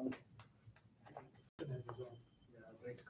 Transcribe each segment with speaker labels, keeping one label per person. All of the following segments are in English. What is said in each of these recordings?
Speaker 1: Yeah, like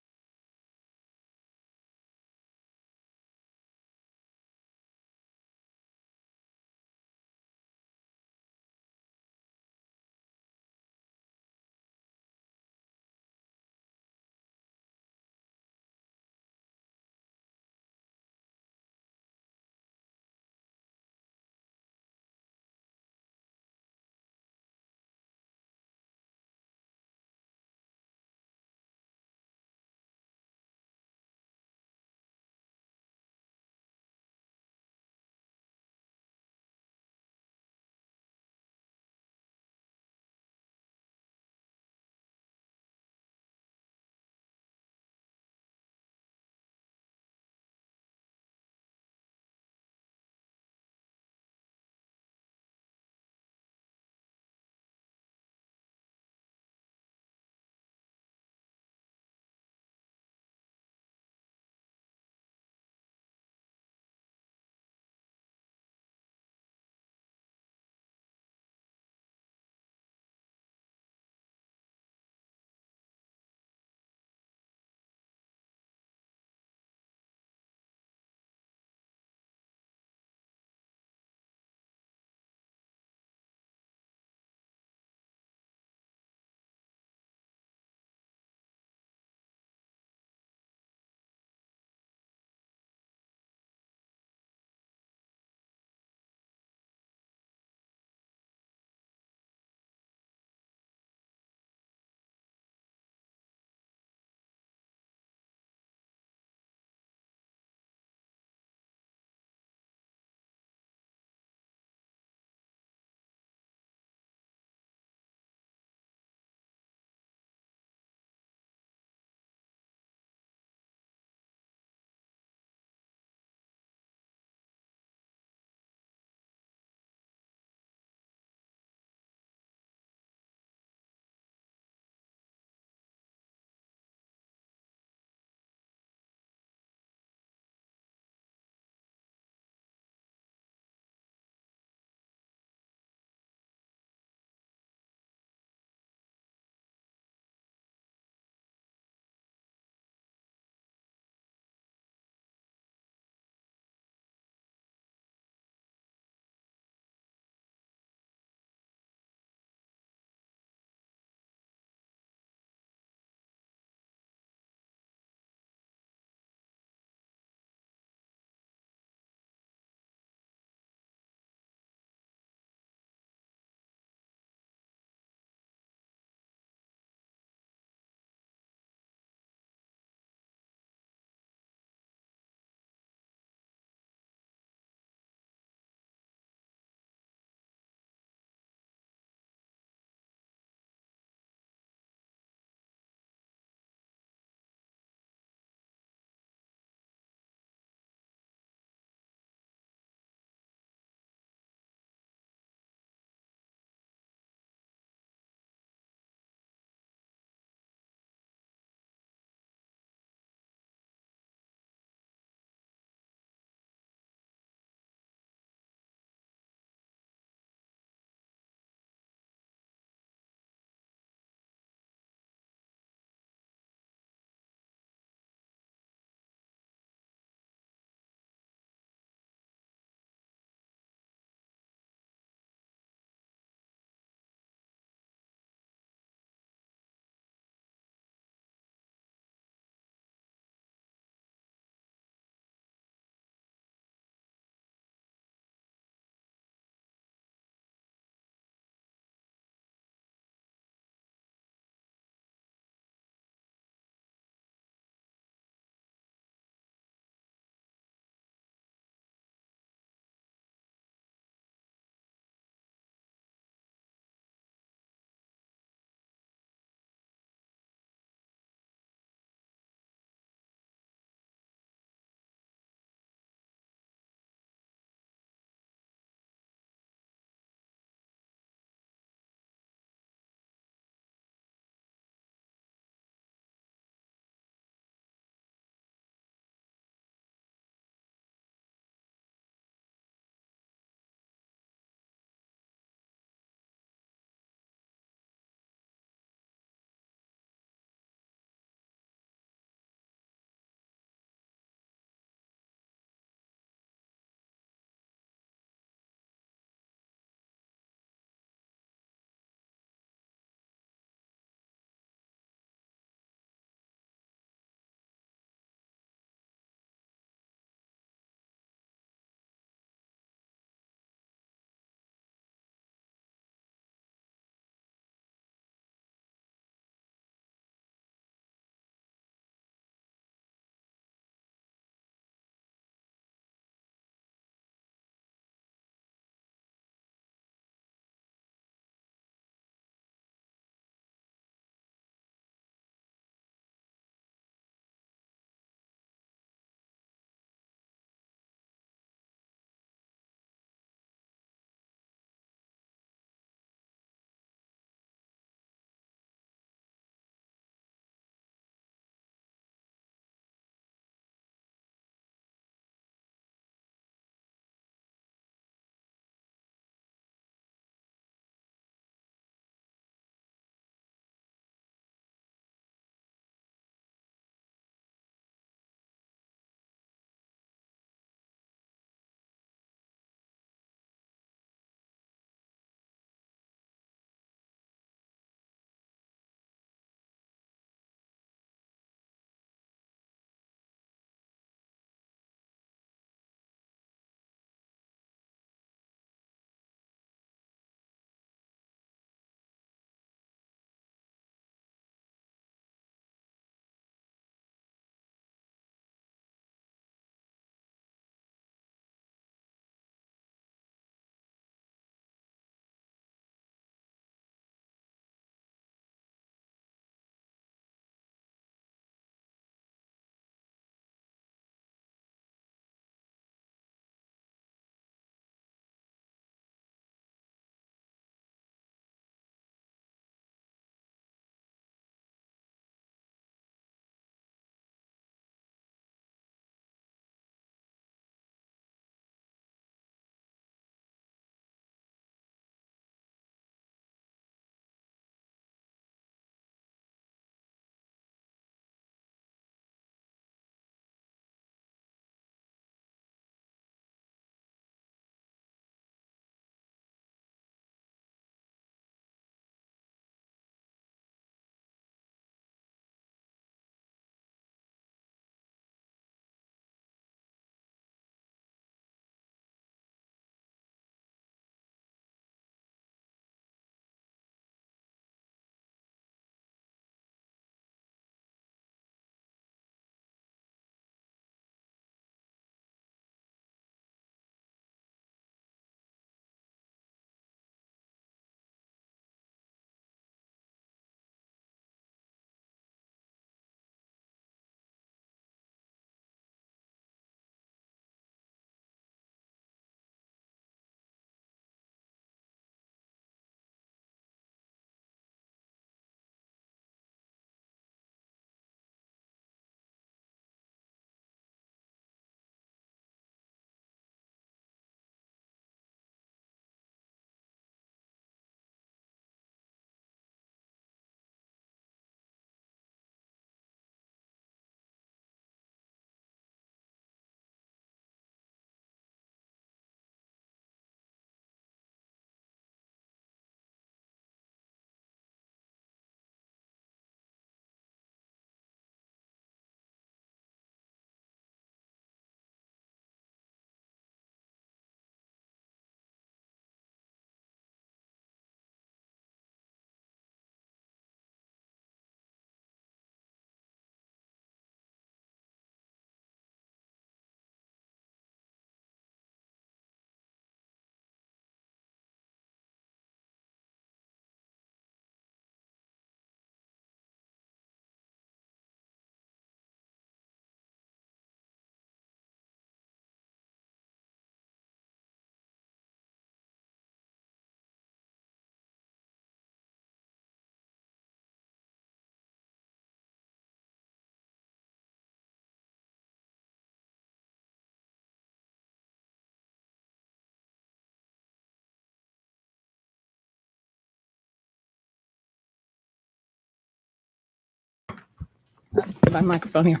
Speaker 2: Get my microphone here.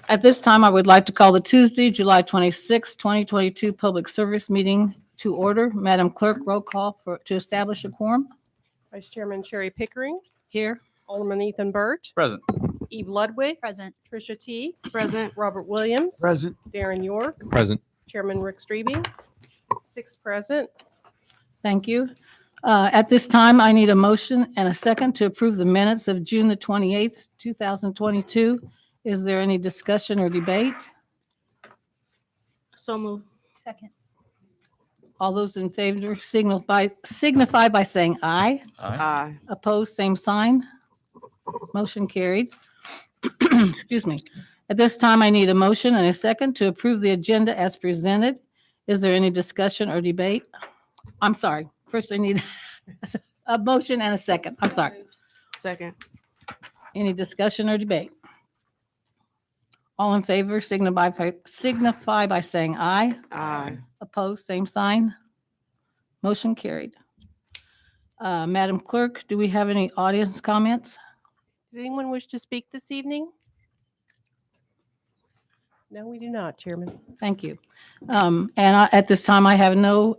Speaker 2: At this time, I would like to call the Tuesday, July 26, 2022 Public Service Meeting to order. Madam Clerk, roll call to establish a quorum.
Speaker 3: Vice Chairman Sherry Pickering,
Speaker 2: Here.
Speaker 3: Alderman Ethan Burt,
Speaker 4: Present.
Speaker 3: Eve Ludwig,
Speaker 5: Present.
Speaker 3: Tricia T. Present. Robert Williams.
Speaker 1: Present.
Speaker 3: Darren York,
Speaker 4: Present.
Speaker 3: Chairman Rick Strebe, 6 present.
Speaker 2: Thank you. At this time, I need a motion and a second to approve the minutes of June the 28th, 2022. Is there any discussion or debate?
Speaker 3: So moved.
Speaker 5: Second.
Speaker 2: All those in favor signify by saying aye.
Speaker 3: Aye.
Speaker 2: Opposed, same sign. Motion carried. Excuse me. At this time, I need a motion and a second to approve the agenda as presented. Is there any discussion or debate? I'm sorry. First, I need a motion and a second. I'm sorry.
Speaker 3: Second.
Speaker 2: Any discussion or debate? All in favor signify by saying aye.
Speaker 3: Aye.
Speaker 2: Opposed, same sign. Motion carried. Madam Clerk, do we have any audience comments?
Speaker 3: Did anyone wish to speak this evening? No, we do not, Chairman.
Speaker 2: Thank you. At this time, I have no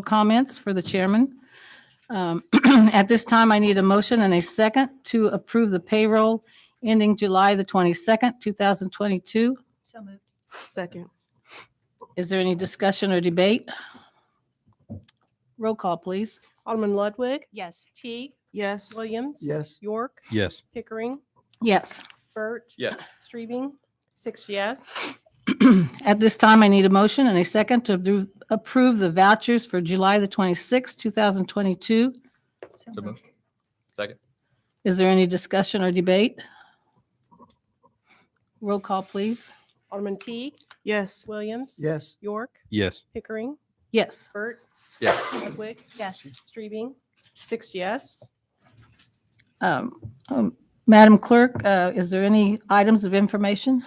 Speaker 2: comments for the chairman. At this time, I need a motion and a second to approve the payroll ending July the 22nd, 2022.
Speaker 5: So moved.
Speaker 3: Second.
Speaker 2: Is there any discussion or debate? Roll call, please.
Speaker 3: Alderman Ludwig,
Speaker 5: Yes.
Speaker 3: T.
Speaker 6: Yes.
Speaker 3: Williams.
Speaker 1: Yes.
Speaker 3: York,
Speaker 4: Yes.
Speaker 3: Pickering,
Speaker 2: Yes.
Speaker 3: Burt.
Speaker 4: Yes.
Speaker 3: Strebe, 6 yes.
Speaker 2: At this time, I need a motion and a second to approve the vouchers for July the 26th, 2022.
Speaker 4: So moved. Second.
Speaker 2: Is there any discussion or debate? Roll call, please.
Speaker 3: Alderman T.
Speaker 6: Yes.
Speaker 3: Williams.
Speaker 1: Yes.
Speaker 3: York,
Speaker 4: Yes.
Speaker 3: Pickering,
Speaker 2: Yes.
Speaker 3: Burt,
Speaker 4: Yes.
Speaker 3: Ludwig,
Speaker 5: Yes.
Speaker 3: Strebe, 6 yes.
Speaker 2: Madam Clerk, is there any items of information?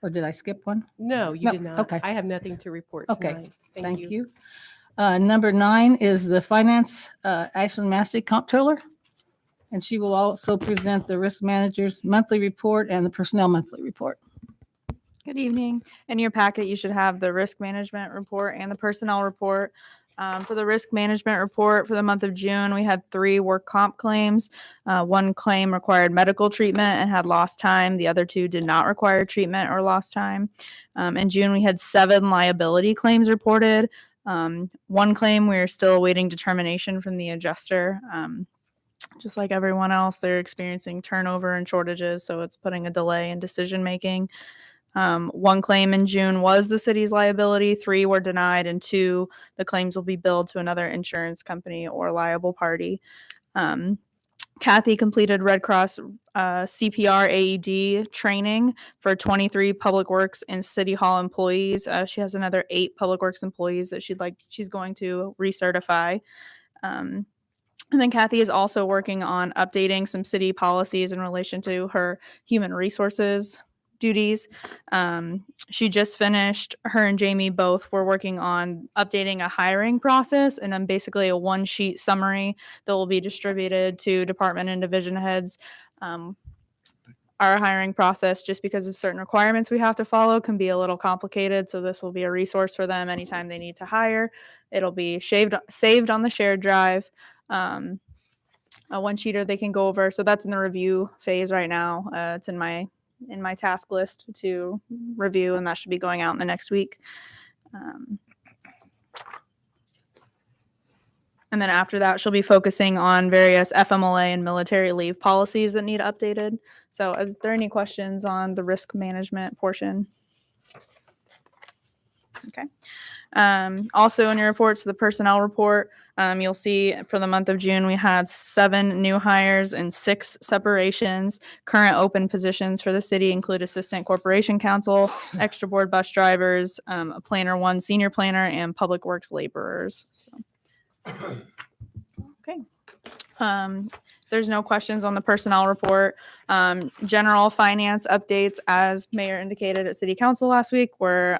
Speaker 2: Or did I skip one?
Speaker 3: No, you
Speaker 2: No,
Speaker 3: did not.
Speaker 2: okay.
Speaker 3: I have nothing to report
Speaker 2: Okay,
Speaker 3: tonight.
Speaker 2: Thank you. Number 9 is the Finance, Ashley Massey Comptroller. And she will also present the Risk Manager's monthly report and the Personnel monthly report.
Speaker 7: Good evening. In your packet, you should have the risk management report and the personnel report. For the risk management report for the month of June, we had 3 work comp claims. 1 claim required medical treatment and had lost time. The other 2 did not require treatment or lost time. In June, we had 7 liability claims reported. 1 claim, we are still awaiting determination from the adjuster. Just like everyone else, they're experiencing turnover and shortages, so it's putting a delay in decision making. 1 claim in June was the city's liability, 3 were denied, and 2, the claims will be billed to another insurance company or liable party. Kathy completed Red Cross CPR AED training for 23 Public Works and City Hall employees. She has another 8 Public Works employees that she's going to recertify. And then Kathy is also working on updating some city policies in relation to her human resources duties. She just finished, her and Jamie both were working on updating a hiring process and then basically a 1-sheet summary that will be distributed to department and division heads. Our hiring process, just because of certain requirements we have to follow, can be a little complicated. So this will be a resource for them anytime they need to hire. It'll be saved on the shared drive. A 1-sheeter they can go over. So that's in the review phase right now. It's in my task list to review, and that should be going out in the next week. And then after that, she'll be focusing on various FMLA and military leave policies that need updated. So is there any questions on the risk management portion? Okay. Also in your reports, the personnel report, you'll see for the month of June, we had 7 new hires and 6 separations. Current open positions for the city include assistant corporation counsel, extra board bus drivers, a planner 1, senior planner, and public works laborers. So. Okay. There's no questions on the personnel report. General finance updates, as Mayor indicated at City Council last week, we're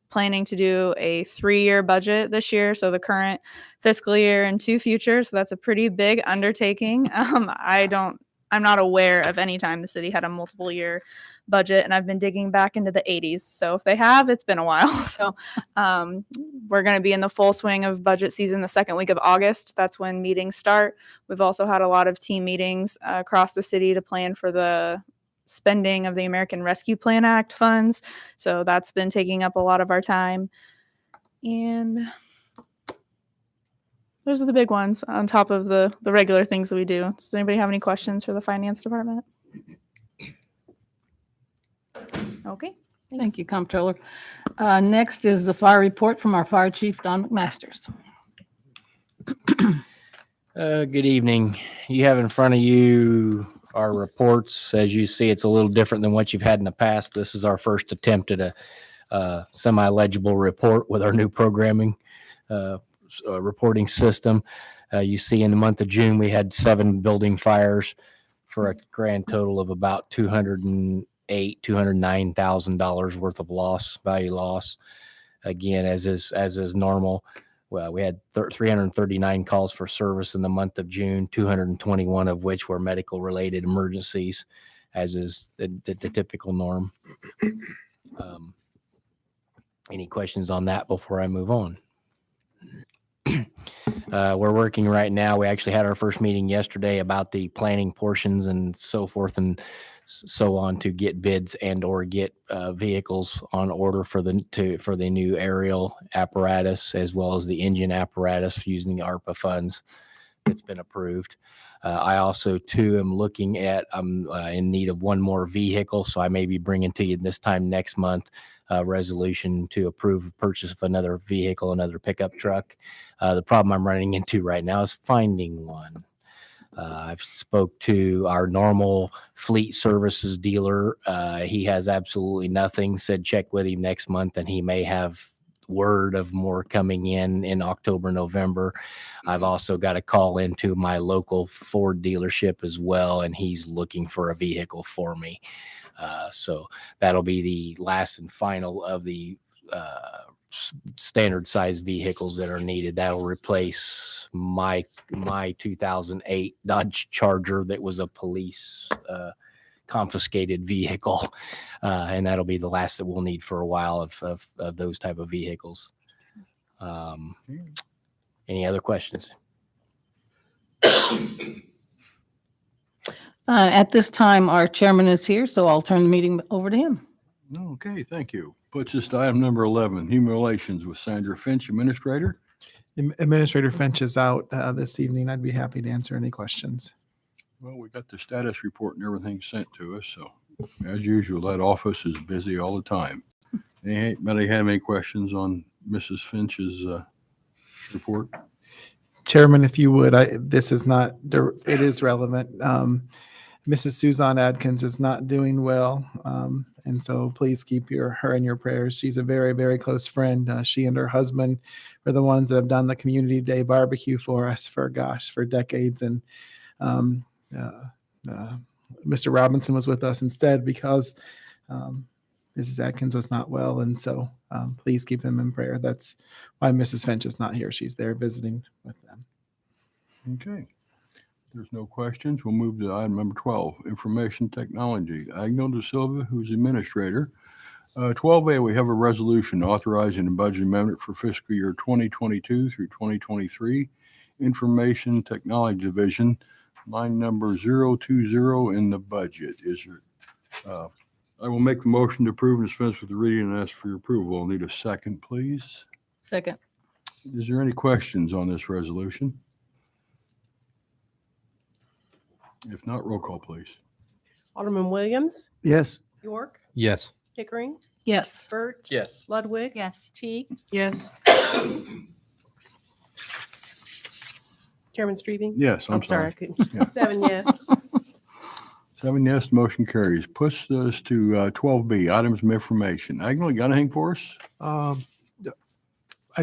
Speaker 7: planning to do a 3-year budget this year. So the current fiscal year and 2 future. So that's a pretty big undertaking. I don't I'm not aware of any time the city had a multiple year budget, and I've been digging back into the 80s. So if they have, it's been a while. So we're going to be in the full swing of budget season the second week of August. That's when meetings start. We've also had a lot of team meetings across the city to plan for the spending of the American Rescue Plan Act funds. So that's been taking up a lot of our time. And those are the big ones on top of the regular things that we do. Does anybody have any questions for the finance department? Okay.
Speaker 2: Thank you, Comptroller. Next is the fire report from our fire chief, Don McMasters.
Speaker 5: Good evening. You have in front of you our reports. As you see, it's a little different than what you've had in the past. This is our first attempt at a semi-legible report with our new programming reporting system. You see in the month of June, we had 7 building fires for a grand total of about $209,000 worth of value loss. Again, as is normal. Well, we had 339 calls for service in the month of June, 221 of which were medical related emergencies, as is the typical norm. Any questions on that before I move on? We're working right now. We actually had our first meeting yesterday about the planning portions and so forth and so on to get bids and or get vehicles on order for the new aerial apparatus as well as the engine apparatus using the ARPA funds that's been approved. I also too am looking at in need of one more vehicle, so I may be bringing to you this time next month a resolution to approve the purchase of another vehicle, another pickup truck. The problem I'm running into right now is finding one. I've spoke to our normal fleet services dealer. He has absolutely nothing. Said check with him next month, and he may have word of more coming in October, November. I've also got a call into my local Ford dealership as well, and he's looking for a vehicle for me. So that'll be the last and final of the standard size vehicles that are needed. That'll replace my 2008 Dodge Charger that was a police confiscated vehicle, and that'll be the last that we'll need for a while of those type of vehicles. Any other questions?
Speaker 2: At this time, our chairman is here, so I'll turn the meeting over to him.
Speaker 6: Okay, thank you. Puts us to item number 11, Human Relations with Sandra Finch, Administrator.
Speaker 1: Administrator Finch is out this evening. I'd be happy to answer any questions.
Speaker 6: Well, we got the status report and everything sent to us, so as usual, that office is busy all the time. Anybody have any questions on Mrs. Finch's report?
Speaker 1: Chairman, if you would, this is not, it is relevant. Mrs. Suzanne Adkins is not doing well. And so please keep her in your prayers. She's a very, very close friend. She and her husband are the ones that have done the community day barbecue for us for decades. And Mr. Robinson was with us instead because Mrs. Atkins was not well. And so please keep them in prayer. That's why Mrs. Finch is not here. She's there visiting with them.
Speaker 6: Okay. There's no questions. We'll move to item number 12, Information Technology. Agno De Silva, who's Administrator. 12A, we have a resolution authorizing a budget amendment for fiscal year 2022 through 2023. Information Technology Division, line number 020 in the budget. I will make the motion to approve and dispense with the reading and ask for your approval. I'll need a second, please.
Speaker 2: Second.
Speaker 6: Is there any questions on this resolution? If not, roll call, please.
Speaker 3: Alderman Williams,
Speaker 1: Yes.
Speaker 3: York,
Speaker 4: Yes.
Speaker 3: Pickering,
Speaker 2: Yes.
Speaker 3: Burt,
Speaker 4: Yes.
Speaker 3: Ludwig,
Speaker 7: Yes.
Speaker 3: Teague,
Speaker 8: Yes.
Speaker 3: Chairman Strebe.
Speaker 6: Yes,
Speaker 3: I'm sorry, I couldn't.
Speaker 6: Yeah.
Speaker 3: 7 yes.
Speaker 6: 7 yes, motion carries. Puts us to 12B, items of information. Agnew, you got anything for us?
Speaker 9: I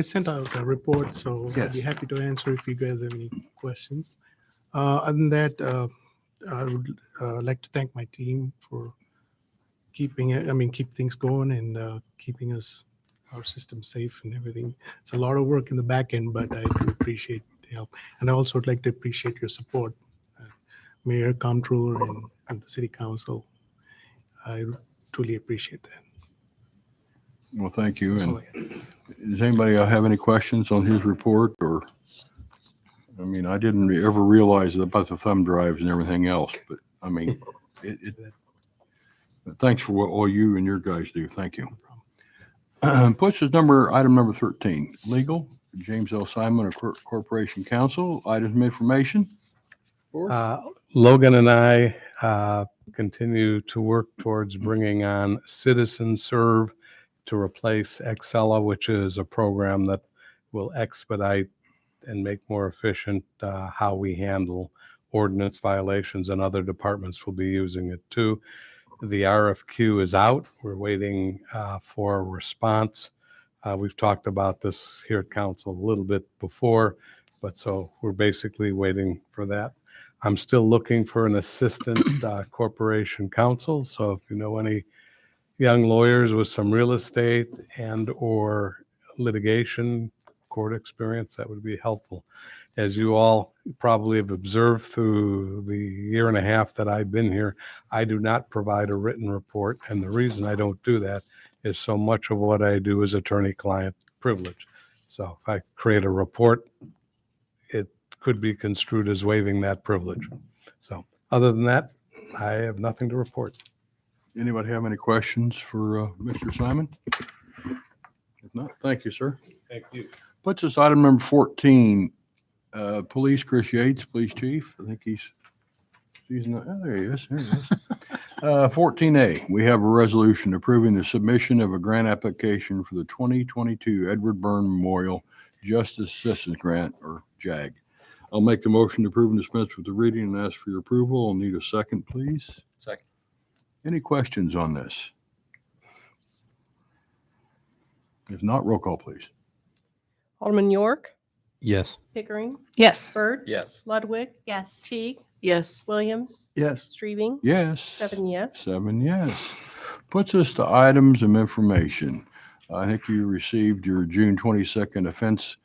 Speaker 9: sent out a report, so
Speaker 6: Yes.
Speaker 9: I'd be happy to answer if you guys have any questions. Other than that, I would like to thank my team for keep things going and keeping our system safe and everything. It's a lot of work in the back end, but I do appreciate the help. And I also would like to appreciate your support. mayor, comptroller, and the city council. I truly appreciate that.
Speaker 6: Well, thank you.
Speaker 9: That's all
Speaker 6: And
Speaker 9: I have.
Speaker 6: does anybody have any questions on his report or? I mean, I didn't ever realize about the thumb drives and everything else, but I mean, but thanks for what all you and your guys do. Thank you. Puts us item number 13, legal, James L. Simon of Corporation Counsel, items of information.
Speaker 8: Logan and I continue to work towards bringing on Citizen Serve to replace Excella, which is a program that will expedite and make more efficient how we handle ordinance violations, and other departments will be using it too. The RFQ is out. We're waiting for a response. We've talked about this here at council a little bit before, but so we're basically waiting for that. I'm still looking for an assistant corporation counsel. So if you know any young lawyers with some real estate and or litigation court experience, that would be helpful. As you all probably have observed through the year and a half that I've been here, I do not provide a written report. And the reason I don't do that is so much of what I do is attorney-client privilege. So if I create a report, it could be construed as waiving that privilege. So other than that, I have nothing to report.
Speaker 6: Anybody have any questions for Mr. Simon? If not, thank you, sir.
Speaker 8: Thank you.
Speaker 6: Puts us item number 14, police, Chris Yates, police chief. I think he's not, oh, there he is. There he is. 14A, we have a resolution approving the submission of a grant application for the 2022 Edward Byrne Memorial Justice Assistance Grant, or JAG. I'll make the motion to approve and dispense with the reading and ask for your approval. I'll need a second, please.
Speaker 4: Second.
Speaker 6: Any questions on this? If not, roll call, please.
Speaker 3: Alderman York,
Speaker 5: Yes.
Speaker 3: Pickering,
Speaker 2: Yes.
Speaker 3: Byrd,
Speaker 4: Yes.
Speaker 3: Ludwig,
Speaker 7: Yes.
Speaker 3: Teague,
Speaker 2: Yes.
Speaker 3: Williams,
Speaker 1: Yes.
Speaker 3: Streebing,
Speaker 6: Yes.
Speaker 3: 7 yes.
Speaker 6: 7 yes. Puts us to items of information. I think you received your June 22nd offense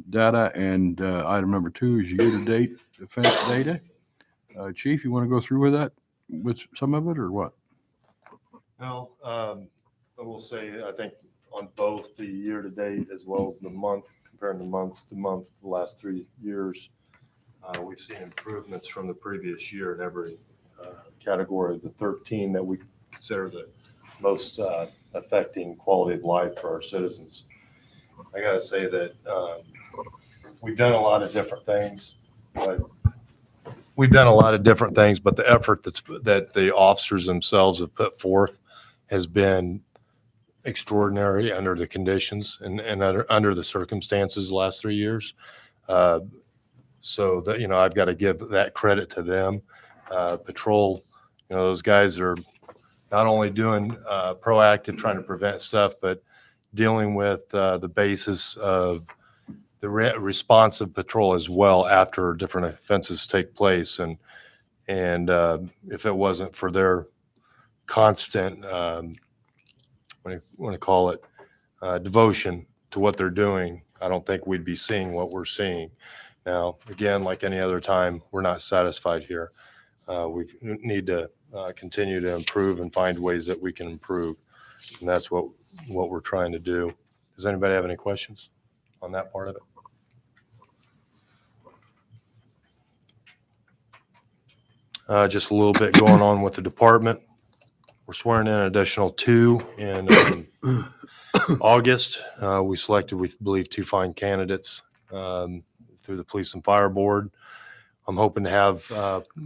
Speaker 6: data, and item number 2 is year-to-date offense data. Chief, you want to go through with that, with some of it, or what?
Speaker 10: No, I will say, I think on both the year-to-date as well as the month, comparing the month to month, the last 3 years, we've seen improvements from the previous year in every category. The 13 that we consider the most affecting quality of life for our citizens. I gotta say that we've done a lot of different things, but the effort that the officers themselves have put forth has been extraordinary under the conditions and under the circumstances the last 3 years. So that, I've got to give that credit to them. Patrol, those guys are not only doing proactive, trying to prevent stuff, but dealing with the basis of the responsive patrol as well after different offenses take place. And if it wasn't for their constant, devotion to what they're doing, I don't think we'd be seeing what we're seeing. Now, again, like any other time, we're not satisfied here. We need to continue to improve and find ways that we can improve. And that's what we're trying to do. Does anybody have any questions on that part of it? Just a little bit going on with the department. We're swearing in an additional 2 in August. We selected, we believe, 2 fine candidates through the Police and Fire Board. I'm hoping to have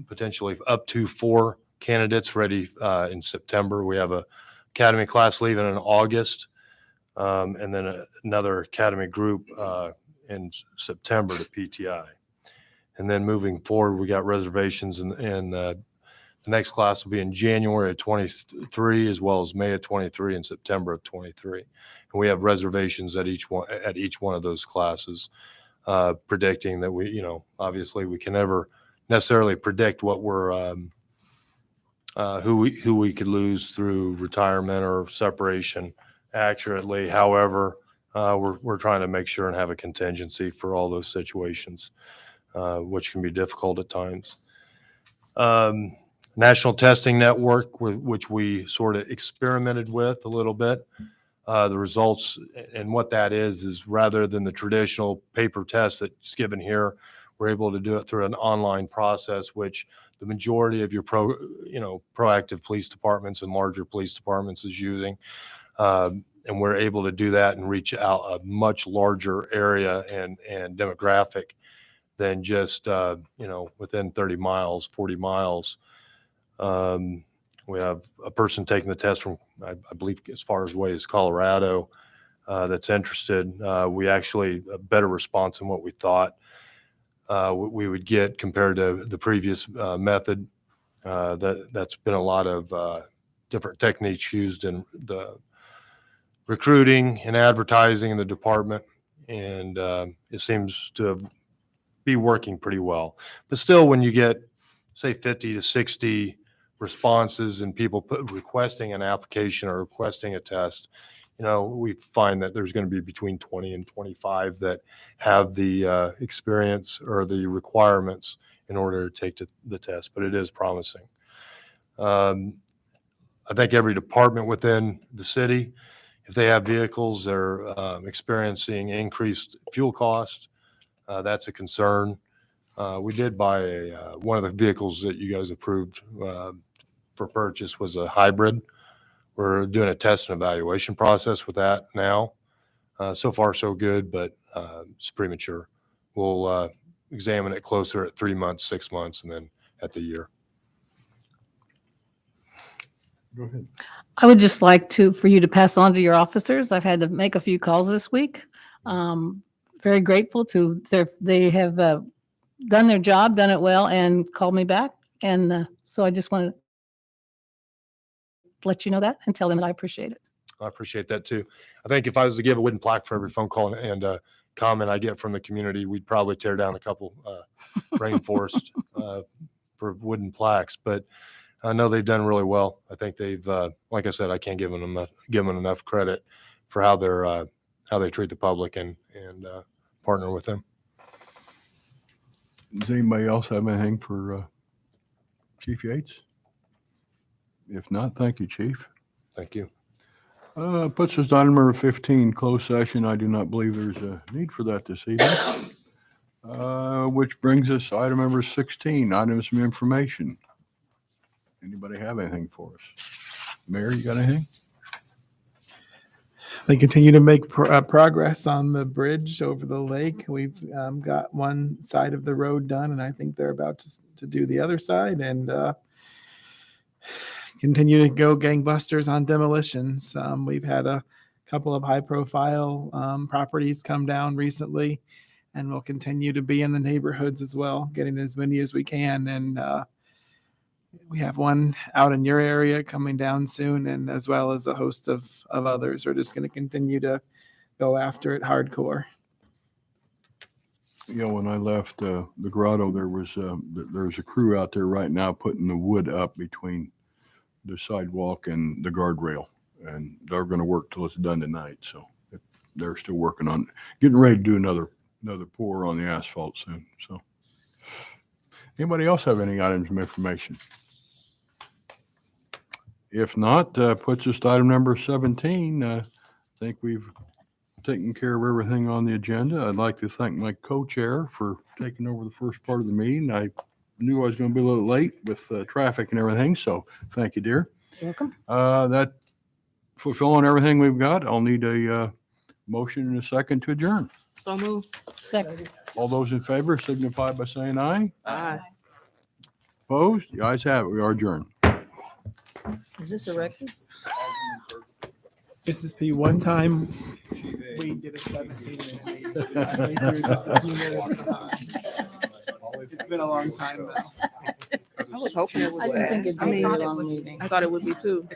Speaker 10: potentially up to 4 candidates ready in September. We have a academy class leaving in August, and then another academy group in September to PTI. And then moving forward, we got reservations in the next class will be in January of 23, as well as May of 23 and September of 23. And we have reservations at each one of those classes, predicting that we, obviously we can never necessarily predict what we're who we could lose through retirement or separation accurately. However, we're trying to make sure and have a contingency for all those situations, which can be difficult at times. National Testing Network, which we sort of experimented with a little bit. The results and what that is rather than the traditional paper test that's given here, we're able to do it through an online process, which the majority of your proactive police departments and larger police departments is using. And we're able to do that and reach out a much larger area and demographic than just, within 30 miles, 40 miles. We have a person taking the test from, I believe, as far away as Colorado that's interested. We actually a better response than what we thought we would get compared to the previous method. That's been a lot of different techniques used in the recruiting and advertising in the department, and it seems to be working pretty well. But still, when you get, say, 50 to 60 responses and people requesting an application or requesting a test, we find that there's going to be between 20 and 25 that have the experience or the requirements in order to take the test, but it is promising. I think every department within the city, if they have vehicles, they're experiencing increased fuel costs. That's a concern. We did buy one of the vehicles that you guys approved for purchase was a hybrid. We're doing a test and evaluation process with that now. So far, so good, but it's premature. We'll examine it closer at 3 months, 6 months, and then at the year.
Speaker 6: Go ahead.
Speaker 2: I would just like for you to pass on to your officers. I've had to make a few calls this week. Very grateful they have done their job, done it well, and called me back. And so I just want to let you know that and tell them that I appreciate it.
Speaker 10: I appreciate that too. I think if I was to give a wooden plaque for every phone call and comment I get from the community, we'd probably tear down a couple rainforest for wooden plaques. But I know they've done really well. I think they've, like I said, I can't give them enough credit for how they treat the public and partner with them.
Speaker 6: Does anybody else have anything for Chief Yates? If not, thank you, Chief.
Speaker 10: Thank you.
Speaker 6: Puts us to item number 15, closed session. I do not believe there's a need for that this evening. Which brings us to item number 16, items of information. Anybody have anything for us? Mayor, you got anything?
Speaker 1: They continue to make progress on the bridge over the lake. We've got one side of the road done, and I think they're about to do the other side, and continue to go gangbusters on demolitions. We've had a couple of high-profile properties come down recently, and we'll continue to be in the neighborhoods as well, getting as many as we can. And we have one out in your area coming down soon, and as well as a host of others. We're just going to continue to go after it hardcore.
Speaker 6: When I left the grotto, there's a crew out there right now putting the wood up between the sidewalk and the guardrail, and they're going to work till it's done tonight. So they're still working on getting ready to do another pour on the asphalt soon. So anybody else have any items of information? If not, puts us to item number 17. I think we've taken care of everything on the agenda. I'd like to thank my co-chair for taking over the first part of the meeting. I knew I was going to be a little late with traffic and everything, so thank you, dear.
Speaker 2: You're welcome.
Speaker 6: That fulfilling everything we've got, I'll need a motion and a second to adjourn.
Speaker 3: So move.
Speaker 2: Second.
Speaker 6: All those in favor signify by saying aye.
Speaker 3: Aye.
Speaker 6: Opposed? The ayes have it. We are adjourned.
Speaker 2: Is this a record?
Speaker 1: Mrs. P, one time we did a 17-minute. I think we were just a few minutes behind. It's been a long time now.
Speaker 3: I was hoping it was
Speaker 2: I didn't think
Speaker 3: fast.
Speaker 2: it'd be a long meeting.
Speaker 3: I thought it would be too.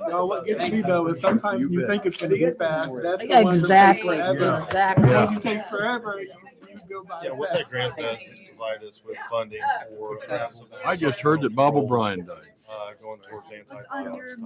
Speaker 1: No, what gets me though is sometimes you think it's going to be fast. That's the one that
Speaker 2: Exactly,
Speaker 1: takes forever.
Speaker 2: exactly.
Speaker 1: The ones you take forever, you go by.
Speaker 10: Yeah, what
Speaker 1: fast.
Speaker 10: that grant does is provide us with funding for
Speaker 6: I just heard that Bob O'Brien died.
Speaker 10: going towards anti-violence.